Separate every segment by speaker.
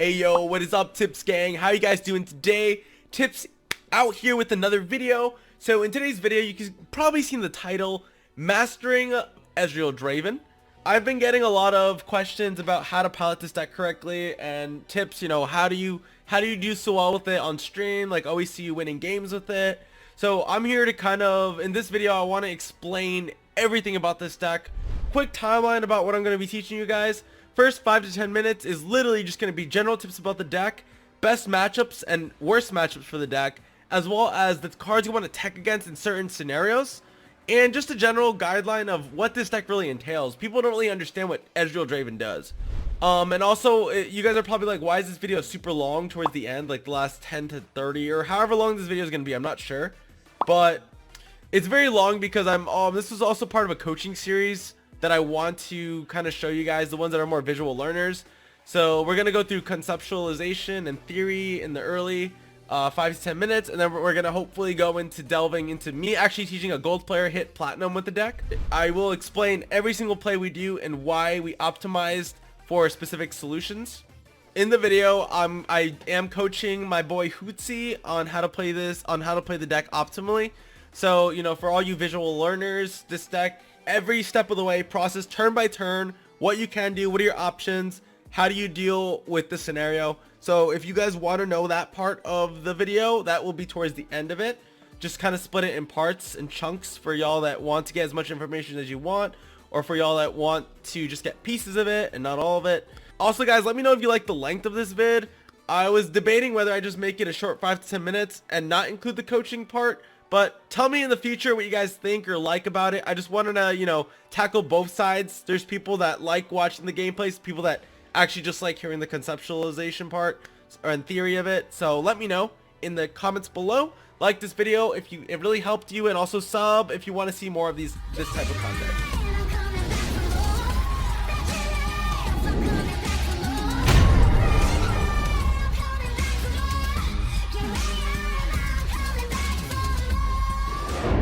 Speaker 1: Hey yo, what is up, Tips gang? How you guys doing today? Tips out here with another video. So in today's video, you can probably see in the title, Mastering Ezreal Draven. I've been getting a lot of questions about how to pilot this deck correctly and tips, you know, how do you do so well with it on stream? Like, always see you winning games with it. So I'm here to kind of, in this video, I want to explain everything about this deck. Quick timeline about what I'm going to be teaching you guys. First 5 to 10 minutes is literally just going to be general tips about the deck, best matchups and worst matchups for the deck, as well as the cards you want to tech against in certain scenarios, and just a general guideline of what this deck really entails. People don't really understand what Ezreal Draven does. And also, you guys are probably like, why is this video super long towards the end, like the last 10 to 30 or however long this video is going to be? I'm not sure, but it's very long because this was also part of a coaching series that I want to kind of show you guys, the ones that are more visual learners. So we're going to go through conceptualization and theory in the early 5 to 10 minutes, and then we're going to hopefully go into delving into me actually teaching a gold player hit platinum with the deck. I will explain every single play we do and why we optimized for specific solutions. In the video, I am coaching my boy Hootsie on how to play the deck optimally. So, you know, for all you visual learners, this deck, every step of the way, process turn by turn, what you can do, what are your options, how do you deal with the scenario. So if you guys want to know that part of the video, that will be towards the end of it. Just kind of split it in parts and chunks for y'all that want to get as much information as you want, or for y'all that want to just get pieces of it and not all of it. Also guys, let me know if you like the length of this vid. I was debating whether I just make it a short 5 to 10 minutes and not include the coaching part. But tell me in the future what you guys think or like about it. I just wanted to, you know, tackle both sides. There's people that like watching the gameplays, people that actually just like hearing the conceptualization part or in theory of it. So let me know in the comments below. Like this video if it really helped you, and also sub if you want to see more of this type of content.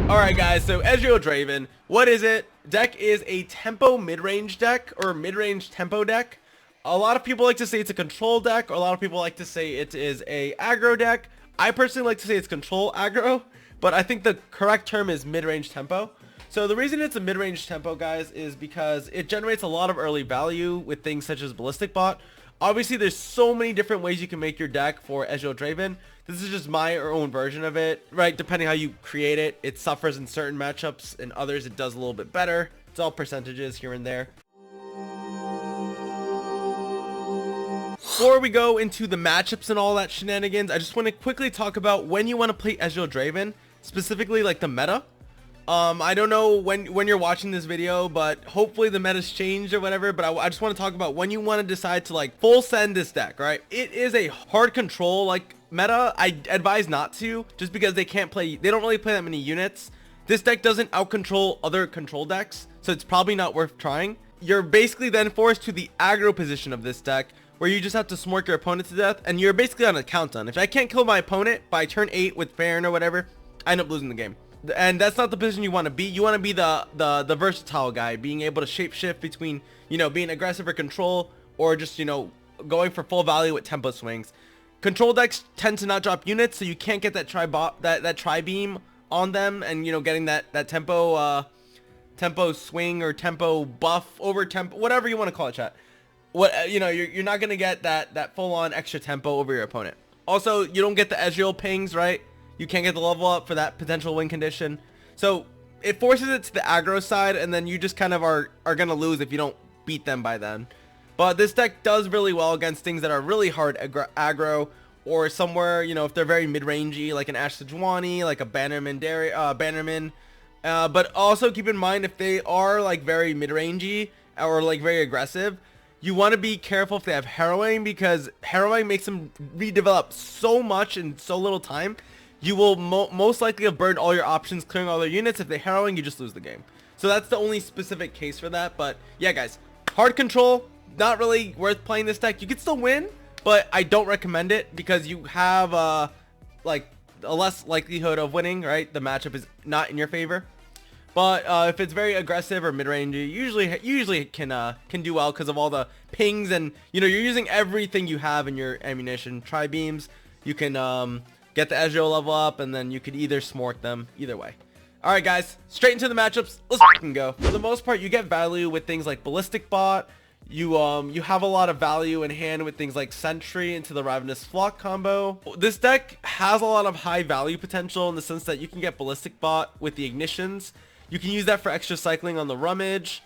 Speaker 1: Alright guys, so Ezreal Draven, what is it? Deck is a tempo mid-range deck, or mid-range tempo deck. A lot of people like to say it's a control deck, or a lot of people like to say it is a aggro deck. I personally like to say it's control aggro, but I think the correct term is mid-range tempo. So the reason it's a mid-range tempo, guys, is because it generates a lot of early value with things such as Ballistic Bot. Obviously, there's so many different ways you can make your deck for Ezreal Draven. This is just my own version of it, right? Depending how you create it, it suffers in certain matchups, and others it does a little bit better. It's all percentages here and there. Before we go into the matchups and all that shenanigans, I just want to quickly talk about when you want to play Ezreal Draven, specifically like the meta. I don't know when you're watching this video, but hopefully the meta's changed or whatever, but I just want to talk about when you want to decide to like full send this deck, right? It is a hard control like meta. I advise not to, just because they don't really play that many units. This deck doesn't out control other control decks, so it's probably not worth trying. You're basically then forced to the aggro position of this deck, where you just have to smork your opponent to death, and you're basically on a countdown. If I can't kill my opponent by turn 8 with Farron or whatever, I end up losing the game. And that's not the position you want to be. You want to be the versatile guy, being able to shapeshift between, you know, being aggressive or control, or just, you know, going for full value with tempo swings. Control decks tend to not drop units, so you can't get that tri-beam on them, and, you know, getting that tempo swing or tempo buff over tempo, whatever you want to call it, chat. You know, you're not gonna get that full-on extra tempo over your opponent. Also, you don't get the Ezreal pings, right? You can't get the level up for that potential win condition. So it forces it to the aggro side, and then you just kind of are gonna lose if you don't beat them by then. But this deck does really well against things that are really hard aggro, or somewhere, you know, if they're very mid-rangey, like an Ashe Sejuani, like a Bannerman. But also keep in mind, if they are like very mid-rangey or like very aggressive, you want to be careful if they have harrowing, because harrowing makes them redevelop so much in so little time. You will most likely have burned all your options clearing all their units. If they harrowing, you just lose the game. So that's the only specific case for that. But yeah, guys, hard control, not really worth playing this deck. You can still win, but I don't recommend it, because you have like a less likelihood of winning, right? The matchup is not in your favor. But if it's very aggressive or mid-range, you usually can do well because of all the pings, and you're using everything you have in your ammunition. Tri-beams, you can get the Ezreal level up, and then you could either smork them. Either way. All right, guys, straight into the matchups. Let's fucking go. For the most part, you get value with things like Ballistic Bot. You have a lot of value in hand with things like Sentry into the Ravenous Flock combo. This deck has a lot of high value potential in the sense that you can get Ballistic Bot with the Ignitions. You can use that for extra cycling on the Rummage.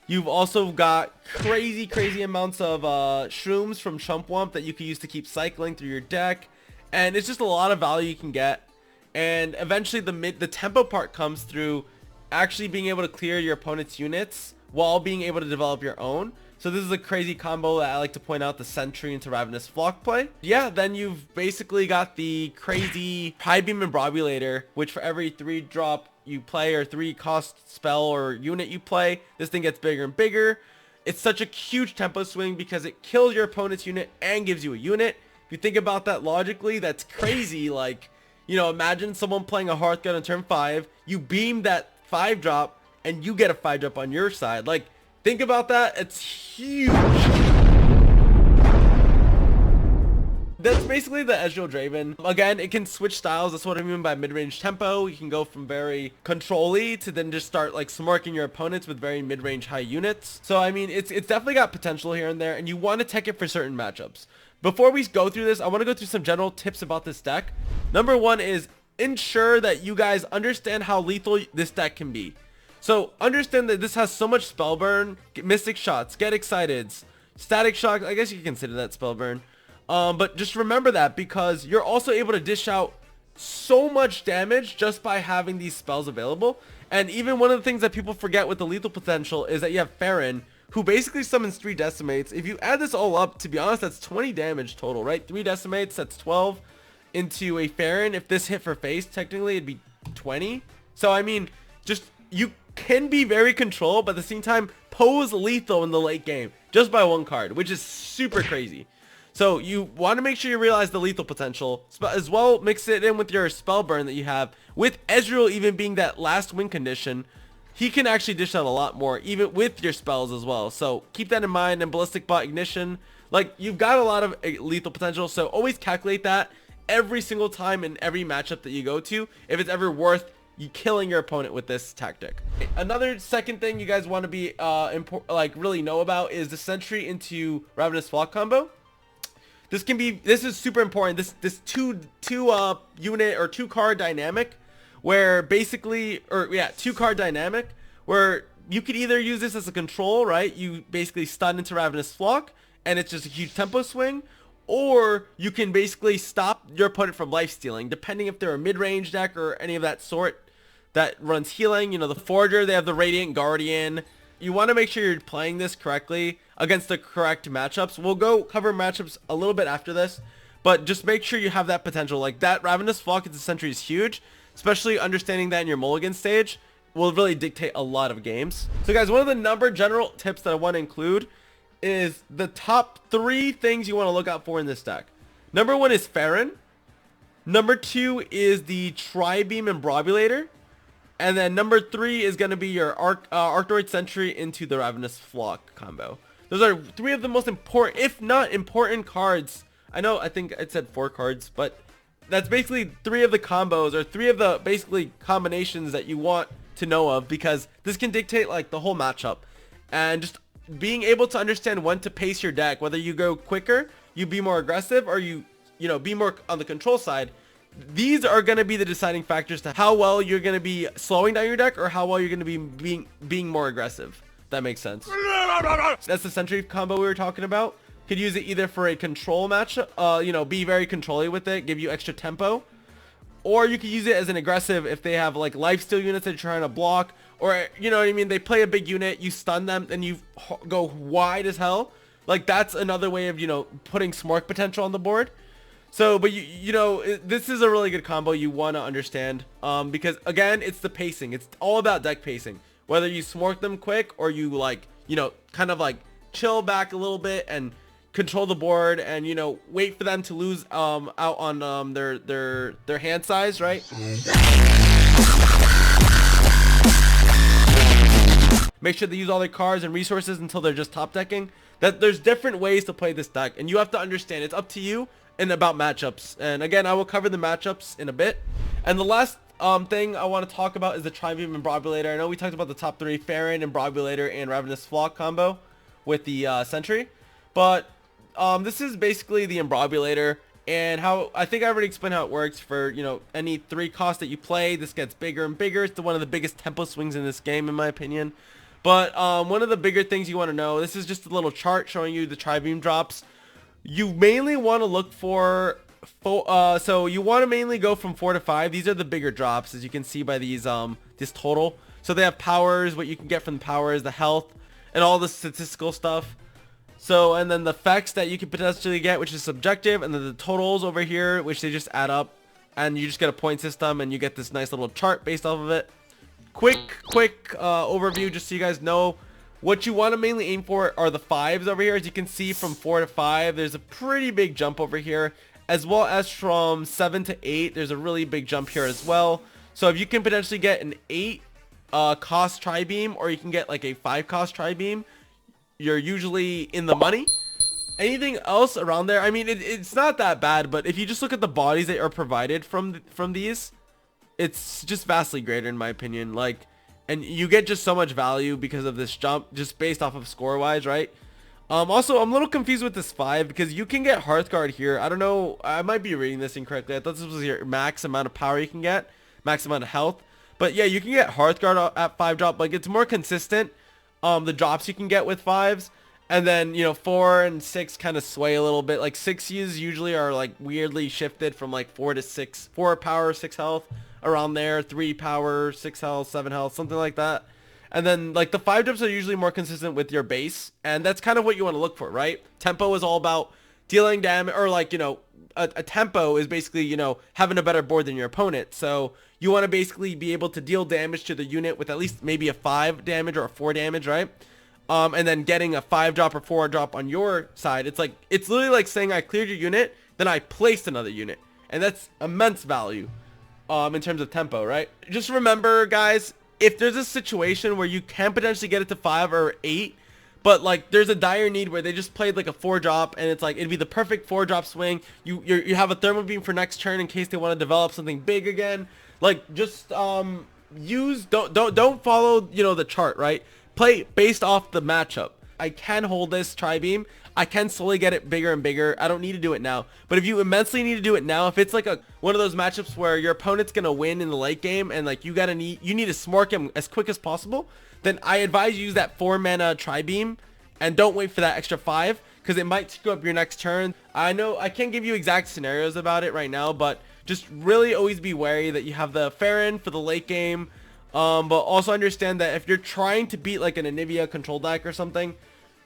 Speaker 1: You've also got crazy amounts of Shrooms from Chump Wump that you can use to keep cycling through your deck. And it's just a lot of value you can get. And eventually the tempo part comes through actually being able to clear your opponent's units while being able to develop your own. So this is a crazy combo that I like to point out, the Sentry into Ravenous Flock play. Yeah, then you've basically got the crazy High Beam Imbrobulator, which for every 3-drop you play or 3-cost spell or unit you play, this thing gets bigger and bigger. It's such a huge tempo swing because it kills your opponent's unit and gives you a unit. If you think about that logically, that's crazy. Like, imagine someone playing a Hearthgun on turn 5, you beam that 5-drop, and you get a 5-drop on your side. Like, think about that. It's huge. That's basically the Ezreal Draven. Again, it can switch styles. That's what I mean by mid-range tempo. You can go from very control-y to then just start like smorking your opponents with very mid-range high units. So I mean, it's definitely got potential here and there, and you want to tech it for certain matchups. Before we go through this, I want to go through some general tips about this deck. Number one is ensure that you guys understand how lethal this deck can be. So understand that this has so much spell burn, Mystic Shots, Get Excited, Static Shock. I guess you can consider that spell burn. But just remember that because you're also able to dish out so much damage just by having these spells available. And even one of the things that people forget with the lethal potential is that you have Farron, who basically summons 3 Decimates. If you add this all up, to be honest, that's 20 damage total, right? 3 Decimates, that's 12 into a Farron. If this hit for face, technically it'd be 20. So I mean, just you can be very controlled, but at the same time pose lethal in the late game just by 1 card, which is super crazy. So you want to make sure you realize the lethal potential as well. Mix it in with your spell burn that you have. With Ezreal even being that last win condition, he can actually dish out a lot more even with your spells as well. So keep that in mind. And Ballistic Bot Ignition, like, you've got a lot of lethal potential, so always calculate that every single time in every matchup that you go to if it's ever worth you killing your opponent with this tactic. Another second thing you guys want to be really know about is the Sentry into Ravenous Flock combo. This is super important. This two unit or 2-card dynamic where basically, 2-card dynamic where you could either use this as a control, right? You basically stun into Ravenous Flock and it's just a huge tempo swing, or you can basically stop your opponent from life stealing, depending if they're a mid-range deck or any of that sort that runs healing. The Forger, they have the Radiant Guardian. You want to make sure you're playing this correctly against the correct matchups. We'll go cover matchups a little bit after this, but just make sure you have that potential. Like, that Ravenous Flock into Sentry is huge, especially understanding that in your Mulligan stage will really dictate a lot of games. So guys, one of the general tips that I want to include is the top 3 things you want to look out for in this deck. Number 1 is Farron. Number 2 is the Tri-Beam Imbrobulator. And then number 3 is going to be your Archdroid Sentry into the Ravenous Flock combo. Those are 3 of the most important, if not important, cards. I think it said 4 cards, but that's basically 3 of the combos, or 3 of the basically combinations that you want to know of, because this can dictate like the whole matchup. And just being able to understand when to pace your deck, whether you go quicker, you be more aggressive, or you be more on the control side. These are going to be the deciding factors to how well you're going to be slowing down your deck or how well you're going to be being more aggressive. That makes sense. That's the Sentry combo we were talking about. Could use it either for a control match, be very controlly with it, give you extra tempo, or you could use it as an aggressive if they have like lifesteal units that you're trying to block, or you know what I mean, they play a big unit, you stun them, and you go wide as hell. Like, that's another way of putting smork potential on the board. So, but this is a really good combo you want to understand, because again, it's the pacing. It's all about deck pacing. Whether you smork them quick or you kind of like chill back a little bit and control the board and wait for them to lose out on their hand size, right? make sure they use all their cards and resources until they're just top decking. That there's different ways to play this deck, and you have to understand it's up to you and about matchups. And again, I will cover the matchups in a bit. And the last thing I want to talk about is the Tribeam and Brobulator. I know we talked about the top 3, Farron and Brobulator and Ravenous Flock combo with the Sentry, but this is basically the Imbrobulator, and how I think I already explained how it works. For, you know, any 3 cost that you play, this gets bigger and bigger. It's one of the biggest tempo swings in this game, in my opinion. But one of the bigger things you want to know, this is just a little chart showing you the Tribeam drops. You mainly want to look for, so you want to mainly go from 4 to 5. These are the bigger drops, as you can see by these this total. So they have powers, what you can get from the powers, the health, and all the statistical stuff. So, and then the effects that you can potentially get, which is subjective, and then the totals over here, which they just add up, and you just get a point system, and you get this nice little chart based off of it. Quick overview, just so you guys know. What you want to mainly aim for are the 5s over here. As you can see, from 4 to 5, there's a pretty big jump over here, as well as from 7 to 8, there's a really big jump here as well. So if you can potentially get an 8 cost Tribeam, or you can get like a 5 cost Tribeam, you're usually in the money. Anything else around there, I mean, it's not that bad, but if you just look at the bodies that are provided from these, it's just vastly greater, in my opinion. Like, and you get just so much value because of this jump, just based off of score wise, right? Also, I'm a little confused with this 5, because you can get Hearthguard here. I don't know, I might be reading this incorrectly. I thought this was your max amount of power you can get, max amount of health. But yeah, you can get Hearthguard at 5 drop. Like, it's more consistent, the drops you can get with 5s. And then, you know, 4 and 6 kind of sway a little bit. Like, 6s usually are like weirdly shifted from like 4 to 6, 4 power, 6 health, around there, 3 power, 6 health, 7 health, something like that. And then like the 5 drops are usually more consistent with your base, and that's kind of what you want to look for, right? Tempo is all about dealing damage, or like, you know, a tempo is basically, you know, having a better board than your opponent. So you want to basically be able to deal damage to the unit with at least maybe a 5 damage or a 4 damage, right? And then getting a 5 drop or 4 drop on your side. It's like, it's literally like saying I cleared your unit, then I placed another unit, and that's immense value in terms of tempo, right? Just remember, guys, if there's a situation where you can potentially get it to 5 or 8, but like there's a dire need where they just played like a 4 drop, and it's like it'd be the perfect 4 drop swing. You have a thermal beam for next turn in case they want to develop something big again. Like, just don't follow, you know, the chart, right? Play based off the matchup. I can hold this Tribeam. I can slowly get it bigger and bigger. I don't need to do it now. But if you immensely need to do it now, if it's like one of those matchups where your opponent's gonna win in the late game, and like you need to smork him as quick as possible, then I advise you use that 4 mana Tribeam, and don't wait for that extra 5, because it might screw up your next turn. I know I can't give you exact scenarios about it right now, but just really always be wary that you have the Farron for the late game. But also understand that if you're trying to beat like an Anivia control deck or something,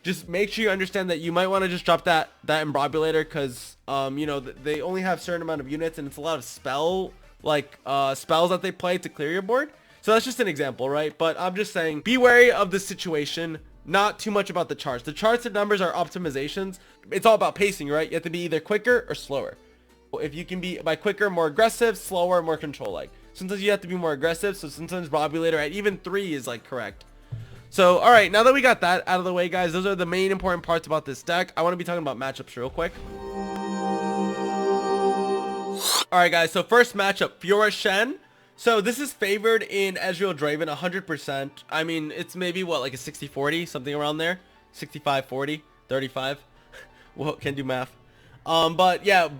Speaker 1: just make sure you understand that you might want to just drop that Imbrobulator, because you know, they only have a certain amount of units, and it's a lot of spells that they play to clear your board. So that's just an example, right? But I'm just saying, be wary of the situation, not too much about the charts. The charts and numbers are optimizations. It's all about pacing, right? You have to be either quicker or slower. If you can be, by quicker, more aggressive, slower, more control-like. Sometimes you have to be more aggressive, so sometimes Brobulator at even 3 is like correct. So, alright, now that we got that out of the way, guys, those are the main important parts about this deck. I want to be talking about matchups real quick. Alright, guys, so first matchup, Fiora Shen. So this is favored in Ezreal Draven 100%. I mean, it's maybe, what, like a 60-40, something around there? 65-40, 35. Well, can't do math. But yeah,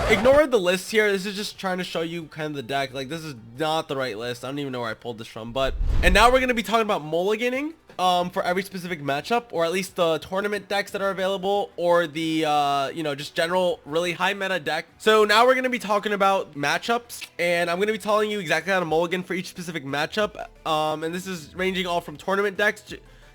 Speaker 1: ignore the list here. This is just trying to show you kind of the deck. Like, this is not the right list. I don't even know where I pulled this from. But, and now we're going to be talking about mulliganing for every specific matchup, or at least the tournament decks that are available, or the you know, just general really high meta deck. So now we're going to be talking about matchups, and I'm going to be telling you exactly how to mulligan for each specific matchup. And this is ranging all from tournament decks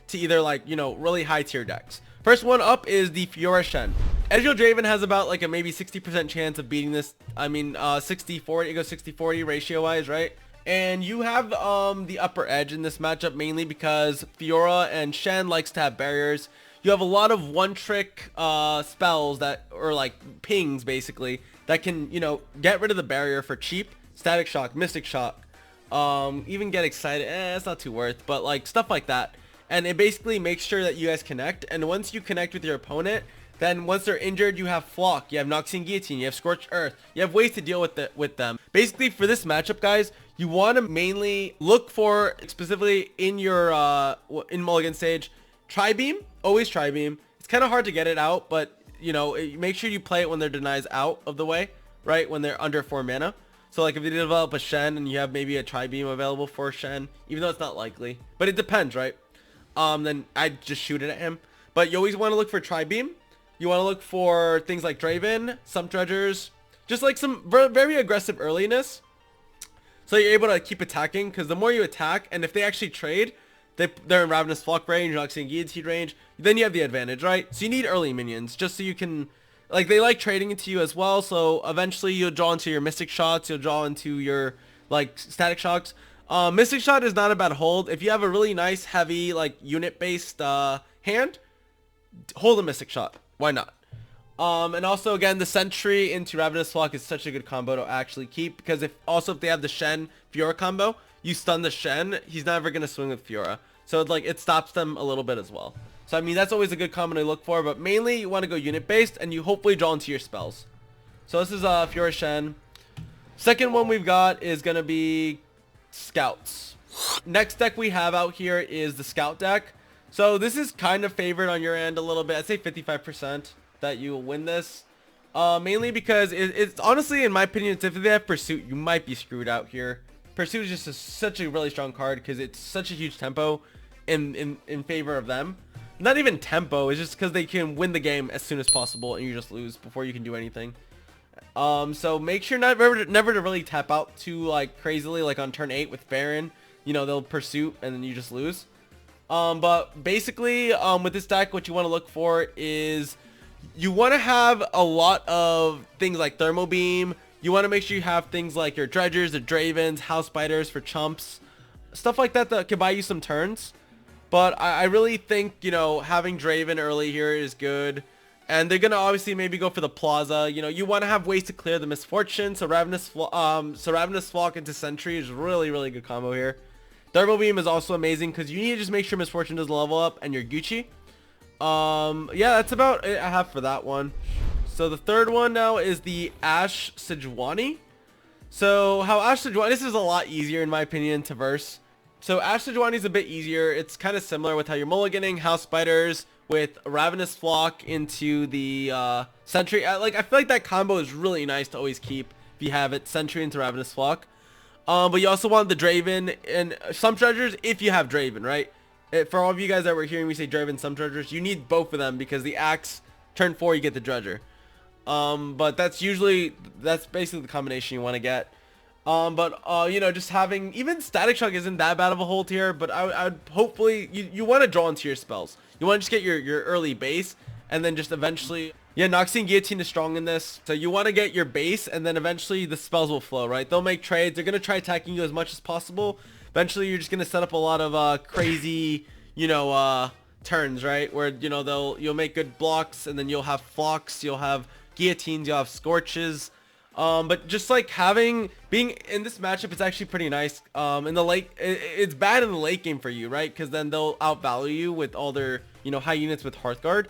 Speaker 1: to either, like, you know, really high tier decks. First one up is the Fiora Shen. Ezreal Draven has about like a maybe 60% chance of beating this. I mean, 60-40, it goes 60-40 ratio wise, right? And you have the upper edge in this matchup, mainly because Fiora and Shen likes to have barriers. You have a lot of one-trick spells that, or like pings basically, that can, you know, get rid of the barrier for cheap. Static Shock, Mystic Shock, even Get Excited, it's not too worth, but like stuff like that. And it basically makes sure that you guys connect, and once you connect with your opponent, then once they're injured, you have Flock, you have Noxian Guillotine, you have Scorched Earth, you have ways to deal with them. Basically, for this matchup, guys, you want to mainly look for, specifically in your in Mulligan stage, Tri-Beam, always Tri-Beam. It's kind of hard to get it out, but you know, make sure you play it when their denies out of the way, right? When they're under 4 mana. So like if you develop a Shen and you have maybe a Tri-Beam available for Shen, even though it's not likely, but it depends, right? Then I'd just shoot it at him. But you always want to look for Tri-Beam. You want to look for things like Draven, some Treasures, just like some very aggressive earliness. So you're able to keep attacking, because the more you attack, and if they actually trade, they're in Ravenous Flock range, Noxian Guillotine range, then you have the advantage, right? So you need early minions, just so you can, like, they like trading into you as well, so eventually you'll draw into your Mystic Shots, you'll draw into your, like, Static Shocks. Mystic Shot is not a bad hold. If you have a really nice, heavy, like, unit-based hand, hold a Mystic Shot. Why not? And also, again, the Sentry into Ravenous Flock is such a good combo to actually keep, because if they have the Shen Fiora combo, you stun the Shen, he's never going to swing with Fiora. So it's like, it stops them a little bit as well. So I mean, that's always a good combo to look for, but mainly you want to go unit based, and you hopefully draw into your spells. So this is Fiora Shen. Second one we've got is going to be Scouts. Next deck we have out here is the Scout deck. So this is kind of favored on your end a little bit. I'd say 55% that you will win this. Mainly because it's honestly, in my opinion, if they have Pursuit, you might be screwed out here. Pursuit is just such a really strong card because it's such a huge tempo in favor of them. Not even tempo, it's just because they can win the game as soon as possible and you just lose before you can do anything. So make sure never to really tap out too like crazily, like on turn 8 with Baron. You know, they'll Pursuit and then you just lose. But basically, with this deck, what you want to look for is you want to have a lot of things like Thermal Beam. You want to make sure you have things like your Dredgers, the Dravens, House Biters for chumps. Stuff like that that can buy you some turns. But I really think, you know, having Draven early here is good. And they're going to obviously maybe go for the Plaza. You know, you want to have ways to clear the Misfortune. So Ravenous Flock into Sentry is really, really good combo here. Thermal Beam is also amazing because you need to just make sure Misfortune doesn't level up and you're Gucci. Yeah, that's about it I have for that one. So the third one now is the Ashe Sejuani. So how Ashe Sejuani, this is a lot easier in my opinion to verse. So Ashe Sejuani is a bit easier. It's kind of similar with how you're mulliganing House Biters with Ravenous Flock into the Sentry. I feel like that combo is really nice to always keep if you have it, Sentry into Ravenous Flock. But you also want the Draven and some Treasures if you have Draven, right? For all of you guys that were hearing me say Draven, some Treasures, you need both of them because the Axe, turn 4 you get the Dredger. But that's basically the combination you want to get. You know, just having, even Static Shock isn't that bad of a hold here, but I would hopefully, you want to draw into your spells. You want to just get your early base, and then just eventually, yeah, Noxian Guillotine is strong in this. So you want to get your base, and then eventually the spells will flow, right? They'll make trades. They're going to try attacking you as much as possible. Eventually, you're just going to set up a lot of crazy, you know, turns, right? Where, you know, you'll make good blocks, and then you'll have Flocks, you'll have Guillotines, you'll have Scorches. But just like being in this matchup, it's actually pretty nice. In the late, it's bad in the late game for you, right? Because then they'll outvalue you with all their, you know, high units with Hearthguard.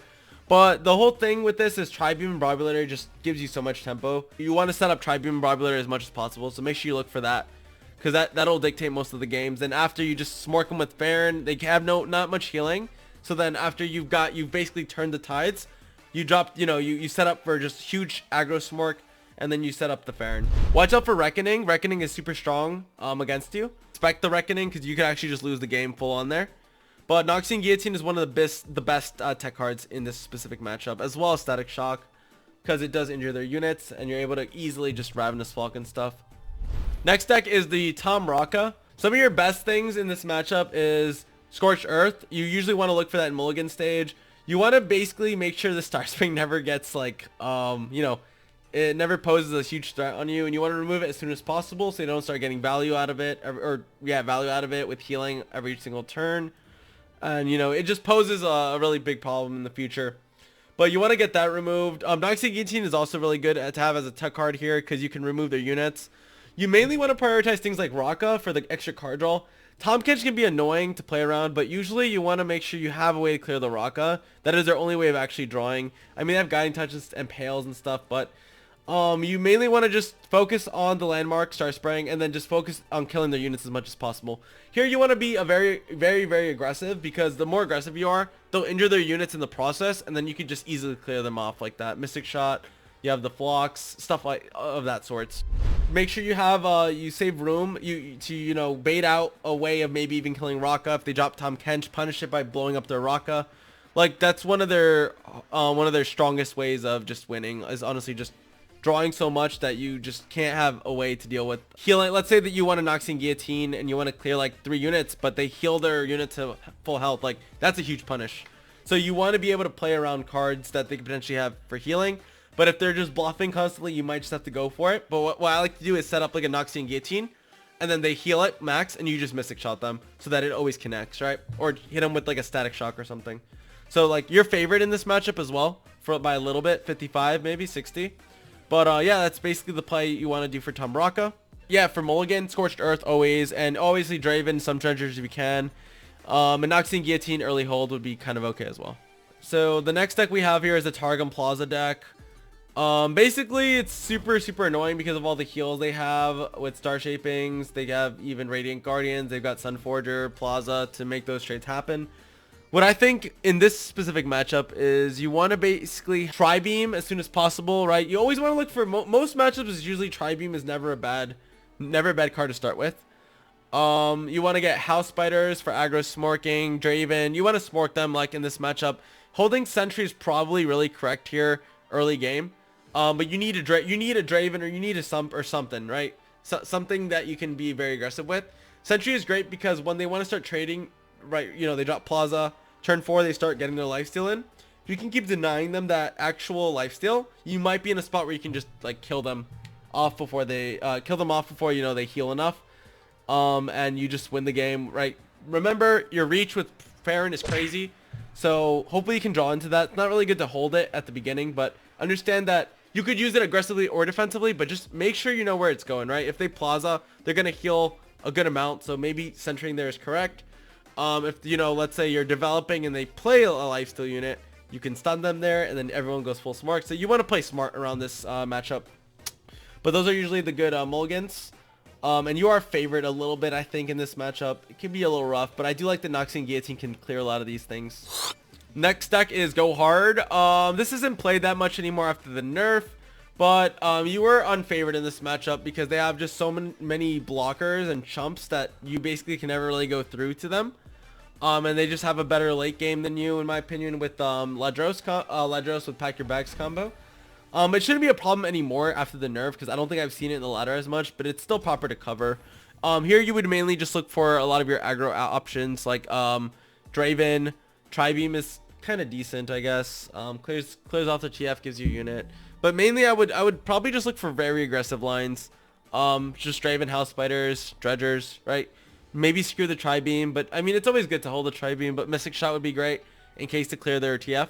Speaker 1: But the whole thing with this is Tri-Beam and Brobulator just gives you so much tempo. You want to set up Tri-Beam and Brobulator as much as possible, so make sure you look for that. Because that'll dictate most of the games. And after you just smork them with Baron, they have not much healing. So then after you've basically turned the tides, you drop, you know, you set up for just huge aggro smork, and then you set up the Farron. Watch out for Reckoning. Reckoning is super strong against you. Expect the Reckoning because you could actually just lose the game full on there. But Noxian Guillotine is one of the best tech cards in this specific matchup, as well as Static Shock, because it does injure their units, and you're able to easily just Ravenous Flock and stuff. Next deck is the Tahm Raka. Some of your best things in this matchup is Scorched Earth. You usually want to look for that in Mulligan stage. You want to basically make sure the Starspring never gets like, you know, it never poses a huge threat on you, and you want to remove it as soon as possible so you don't start getting value out of it, value out of it with healing every single turn. And, you know, it just poses a really big problem in the future. But you want to get that removed. Noxian Guillotine is also really good to have as a tech card here because you can remove their units. You mainly want to prioritize things like Soraka for the extra card draw. Tahm can be annoying to play around, but usually you want to make sure you have a way to clear the Soraka. That is their only way of actually drawing. I mean, they have Guiding Touches and Pales and stuff, but you mainly want to just focus on the landmark, start spraying, and then just focus on killing their units as much as possible. Here you want to be a very aggressive, because the more aggressive you are, they'll injure their units in the process, and then you can just easily clear them off like that. Mystic Shot, you have the Flocks, stuff like of that sorts. Make sure you have you save room to bait out a way of maybe even killing Soraka. If they drop Tahm Kench, punish it by blowing up their Soraka. Like, that's one of their strongest ways of just winning, is honestly just drawing so much that you just can't have a way to deal with healing. Let's say that you want to Noxian Guillotine and you want to clear like 3 units, but they heal their unit to full health. Like, that's a huge punish. So you want to be able to play around cards that they could potentially have for healing. But if they're just bluffing constantly, you might just have to go for it. But what I like to do is set up like a Noxian Guillotine, and then they heal it max, and you just Mystic Shot them so that it always connects, right? Or hit them with like a Static Shock or something. So like your favorite in this matchup as well, by a little bit, 55 maybe 60. But yeah, that's basically the play you want to do for Soraka. Yeah, for Mulligan, Scorched Earth always, and obviously Draven, some treasures if you can. And Noxian Guillotine early hold would be kind of okay as well. So the next deck we have here is the Targon Plaza deck. Basically it's super annoying because of all the heals they have with Star Shapings. They have even Radiant Guardians. They've got Sunforger, Plaza to make those trades happen. What I think in this specific matchup is you want to basically Tri-Beam as soon as possible, right? You always want to look for most matchups is usually Tri-Beam is never a bad card to start with. You want to get House Spiders for aggro smorking, Draven. You want to smork them like in this matchup. Holding Sentry is probably really correct here early game. But you need a Draven, or you need a Sump or something, right? Something that you can be very aggressive with. Sentry is great because when they want to start trading, right, they drop Plaza. Turn 4, they start getting their lifesteal in. If you can keep denying them that actual lifesteal, you might be in a spot where you can just like kill them off before they they heal enough. And you just win the game, right? Remember, your reach with Farron is crazy, so hopefully you can draw into that. It's not really good to hold it at the beginning, but understand that you could use it aggressively or defensively, but just make sure you know where it's going, right? If they Plaza, they're gonna heal a good amount, so maybe centering there is correct. If let's say you're developing and they play a lifesteal unit, you can stun them there, and then everyone goes full smart. So you want to play smart around this matchup. But those are usually the good Mulligans. And you are favored a little bit, I think, in this matchup. It can be a little rough, but I do like the Noxian Guillotine can clear a lot of these things. Next deck is Go Hard. This isn't played that much anymore after the nerf, but you were unfavored in this matchup because they have just so many blockers and chumps that you basically can never really go through to them. And they just have a better late game than you, in my opinion, with Ledros with Pack Your Bags combo. It shouldn't be a problem anymore after the nerf because I don't think I've seen it in the ladder as much, but it's still proper to cover. Here you would mainly just look for a lot of your aggro options like Draven. Tri-Beam is kind of decent, I guess. Clears off the TF, gives you a unit. But mainly I would probably just look for very aggressive lines. Just Draven, House Spiders, Dredgers, right? Maybe screw the Tri-Beam, but I mean it's always good to hold a Tri-Beam, but Mystic Shot would be great in case to clear their TF.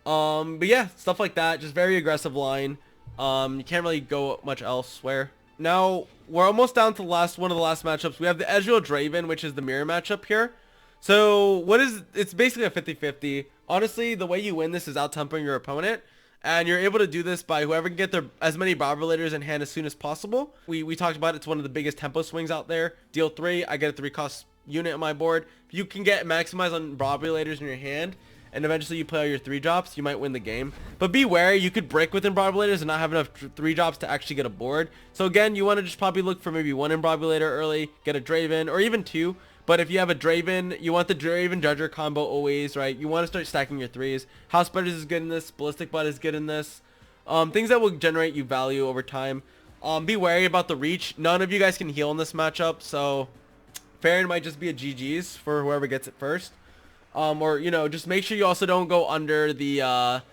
Speaker 1: But yeah, stuff like that, just very aggressive line. You can't really go much elsewhere. Now we're almost down to one of the last matchups. We have the Ezreal Draven, which is the mirror matchup here. So it's basically a 50-50. Honestly, the way you win this is out-tempoing your opponent. And you're able to do this by whoever can get as many Barbalators in hand as soon as possible. We talked about it's one of the biggest tempo swings out there. Deal 3, I get a 3-cost unit on my board. If you can get maximized on Barbalators in your hand, and eventually you play all your 3-drops, you might win the game. But be wary, you could break within Barbalators and not have enough 3-drops to actually get a board. So again, you want to just probably look for maybe 1 Imbarbulator early, get a Draven, or even 2. But if you have a Draven, you want the Draven Dredger combo always, right? You want to start stacking your 3s. House Spiders is good in this. Ballistic Butt is good in this. Things that will generate you value over time. Be wary about the reach. None of you guys can heal in this matchup, so Farron might just be a GG's for whoever gets it first. Or, just make sure you also don't go under the,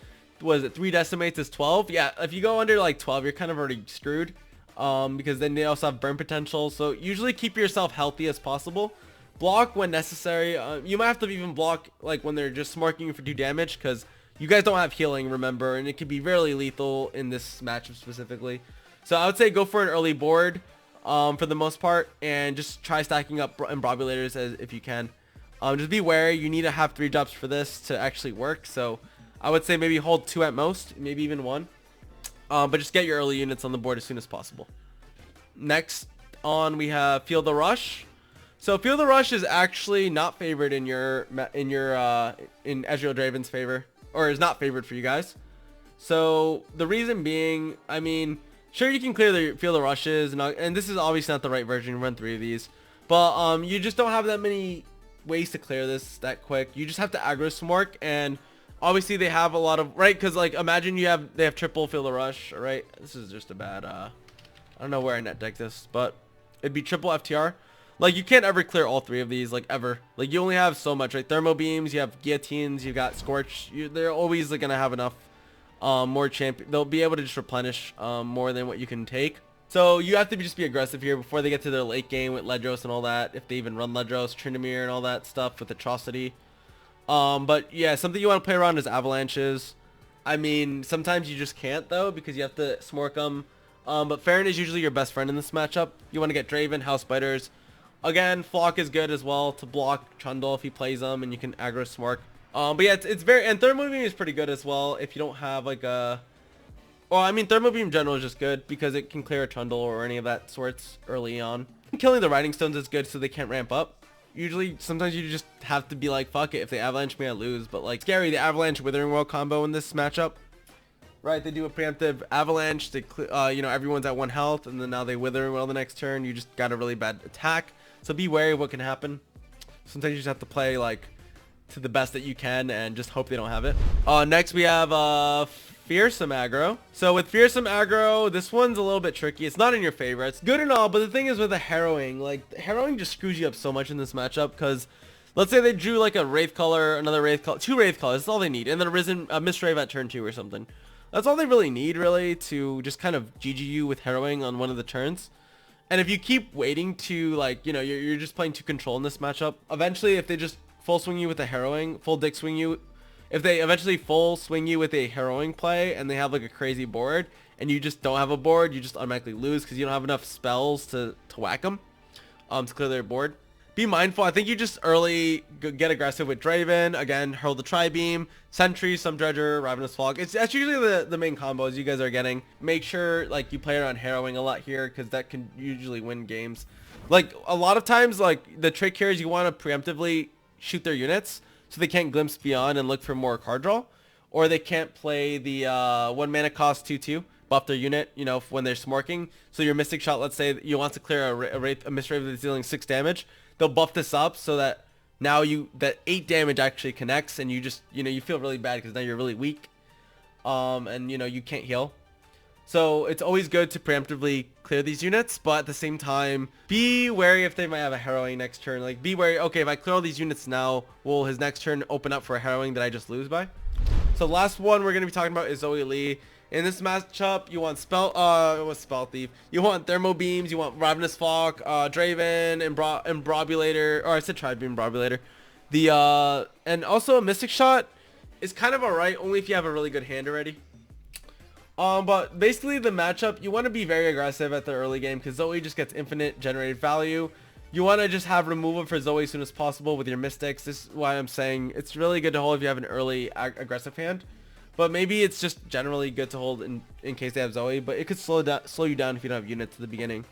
Speaker 1: 3 decimates is 12? Yeah, if you go under like 12, you're kind of already screwed. Because then they also have burn potential. So usually keep yourself healthy as possible. Block when necessary. You might have to even block like when they're just smorking you for 2 damage, because You guys don't have healing, remember, and it can be very lethal in this matchup specifically. So I would say go for an early board for the most part, and just try stacking up Imbrobulators as if you can. Just be wary, you need to have 3 drops for this to actually work. So I would say maybe hold 2 at most, maybe even 1. But just get your early units on the board as soon as possible. Next on we have Feel the Rush. So Feel the Rush is actually not favored in Ezreal Draven's favor, or is not favored for you guys. So the reason being, I mean, sure you can clear the Feel the Rushes, and this is obviously not the right version. Run 3 of these, but you just don't have that many ways to clear this that quick. You just have to aggro Smork, and obviously they have a lot of, right? Because like imagine they have triple Feel the Rush, right? This is just a bad I don't know where I net deck this, but it'd be triple FTR. Like you can't ever clear all 3 of these, like ever. Like you only have so much, right? Thermo beams, you have guillotines, you got scorch. They're always like gonna have enough more champion. They'll be able to just replenish more than what you can take. So you have to just be aggressive here before they get to their late game with Ledros and all that. If they even run Ledros, Tryndamere and all that stuff with Atrocity. But yeah, something you want to play around is avalanches. I mean, sometimes you just can't though, because you have to smork them. But Farron is usually your best friend in this matchup. You want to get Draven, House Biters. Again, Flock is good as well to block Trundle if he plays them, and you can aggro Smork. But yeah, it's very, and Thermo Beam is pretty good as well if you don't have like a, well, I mean, Thermo Beam in general is just good because it can clear a Trundle or any of that sorts early on. Killing the Riding Stones is good so they can't ramp up. Usually, sometimes you just have to be like, fuck it, if they avalanche me, I lose. But like, scary, the Avalanche Withering World combo in this matchup. Right, they do a preemptive avalanche. They, you know, everyone's at 1 health, and then now they Withering World the next turn. You just got a really bad attack. So be wary of what can happen. Sometimes you just have to play like to the best that you can and just hope they don't have it. Next we have Fearsome Aggro. So with Fearsome Aggro, this one's a little bit tricky. It's not in your favor. It's good and all, but the thing is with the Harrowing, like Harrowing just screws you up so much in this matchup because let's say they drew like a Wraith Color, another Wraith Color, 2 Wraith Colors. That's all they need. And then a Mistwraith at turn 2 or something. That's all they really need really to just kind of GG you with Harrowing on one of the turns. And if you keep waiting to, like, you know, you're just playing to control in this matchup, eventually if they just full swing you with a Harrowing, full dick swing you, if they eventually full swing you with a Harrowing play and they have like a crazy board and you just don't have a board, you just automatically lose because you don't have enough spells to whack them to clear their board. Be mindful. I think you just early get aggressive with Draven. Again, hurl the Tri-Beam, Sentry, some Dredger, Ravenous Fog. That's usually the main combos you guys are getting. Make sure like you play around Harrowing a lot here because that can usually win games. Like a lot of times, like the trick here is you want to preemptively shoot their units so they can't glimpse beyond and look for more card draw, or they can't play the 1 mana cost 2/2. Buff their unit, you know, when they're smorking. So your Mystic Shot, let's say you want to clear a Mistwraith that's dealing 6 damage. They'll buff this up so that now that 8 damage actually connects, and you just, you know, you feel really bad because now you're really weak, and you know you can't heal. So it's always good to preemptively clear these units, but at the same time, be wary if they might have a Harrowing next turn. Like be wary. Okay, if I clear all these units now, will his next turn open up for a Harrowing that I just lose by? So the last one we're gonna be talking about is Zoe Lee. In this matchup, you want Spell Thief. You want Thermo Beams. You want Ravenous Fog, Draven, Imbrobulator, or I said Tri-Beam Imbrobulator. And also a Mystic Shot is kind of alright, only if you have a really good hand already. But basically the matchup, you want to be very aggressive at the early game because Zoe just gets infinite generated value. You want to just have removal for Zoe as soon as possible with your Mystics. This is why I'm saying it's really good to hold if you have an early aggressive hand. But maybe it's just generally good to hold in case they have Zoe, but it could slow you down if you don't have units at the beginning.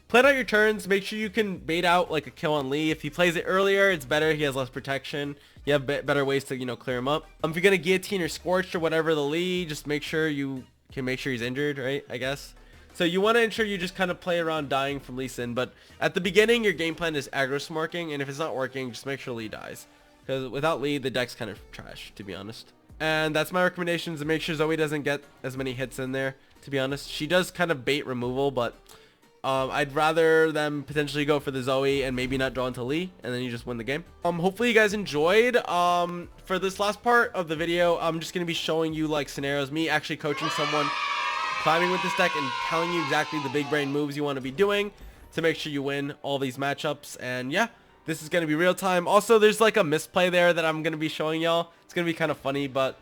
Speaker 1: Plan out your turns. Make sure you can bait out like a kill on Lee. If he plays it earlier, it's better. He has less protection. You have better ways to, you know, clear him up. If you're gonna guillotine or scorched or whatever the Lee, just make sure you can make sure he's injured, right? I guess. So you want to ensure you just kind of play around dying from Lee Sin, but at the beginning your game plan is aggro smorking, and if it's not working, just make sure Lee dies. Because without Lee, the deck's kind of trash, to be honest. And that's my recommendations, to make sure Zoe doesn't get as many hits in there, to be honest. She does kind of bait removal, but I'd rather them potentially go for the Zoe and maybe not draw into Lee, and then you just win the game. Hopefully you guys enjoyed. For this last part of the video, I'm just going to be showing you like scenarios, me actually coaching someone climbing with this deck and telling you exactly the big brain moves you want to be doing to make sure you win all these matchups. And yeah, this is going to be real time. Also, there's like a misplay there that I'm going to be showing y'all. It's going to be kind of funny, but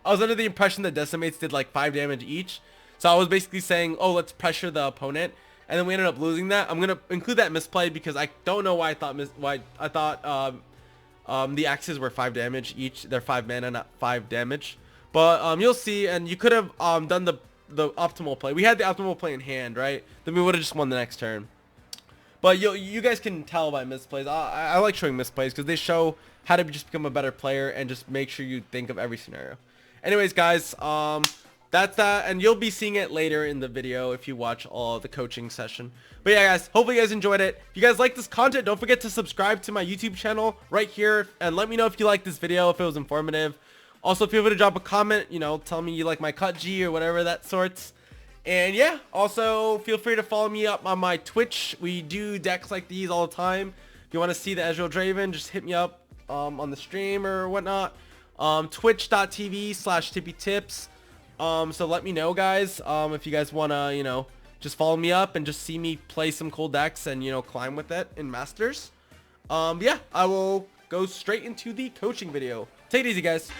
Speaker 1: I was under the impression that decimates did like 5 damage each. So I was basically saying, oh, let's pressure the opponent. And then we ended up losing that. I'm going to include that misplay because I don't know why I thought the axes were 5 damage each. They're 5 mana, not 5 damage. But you'll see, and you could have done the optimal play. We had the optimal play in hand, right? Then we would have just won the next turn. But you guys can tell by misplays. I like showing misplays because they show how to just become a better player and just make sure you think of every scenario. Anyways, guys, that's that, and you'll be seeing it later in the video if you watch all the coaching session. But yeah, guys, hopefully you guys enjoyed it. If you guys like this content, don't forget to subscribe to my YouTube channel right here, and let me know if you like this video, if it was informative. Also, feel free to drop a comment, you know, tell me you like my cut G or whatever that sorts. And yeah, also feel free to follow me up on my Twitch. We do decks like these all the time. If you want to see the Ezreal Draven, just hit me up on the stream or whatnot. Twitch.tv/TippyTipz. So let me know, guys, if you guys want to, you know, just follow me up and just see me play some cool decks and, you know, climb with it in Masters. Yeah, I will go straight into the coaching video. Take it easy, guys.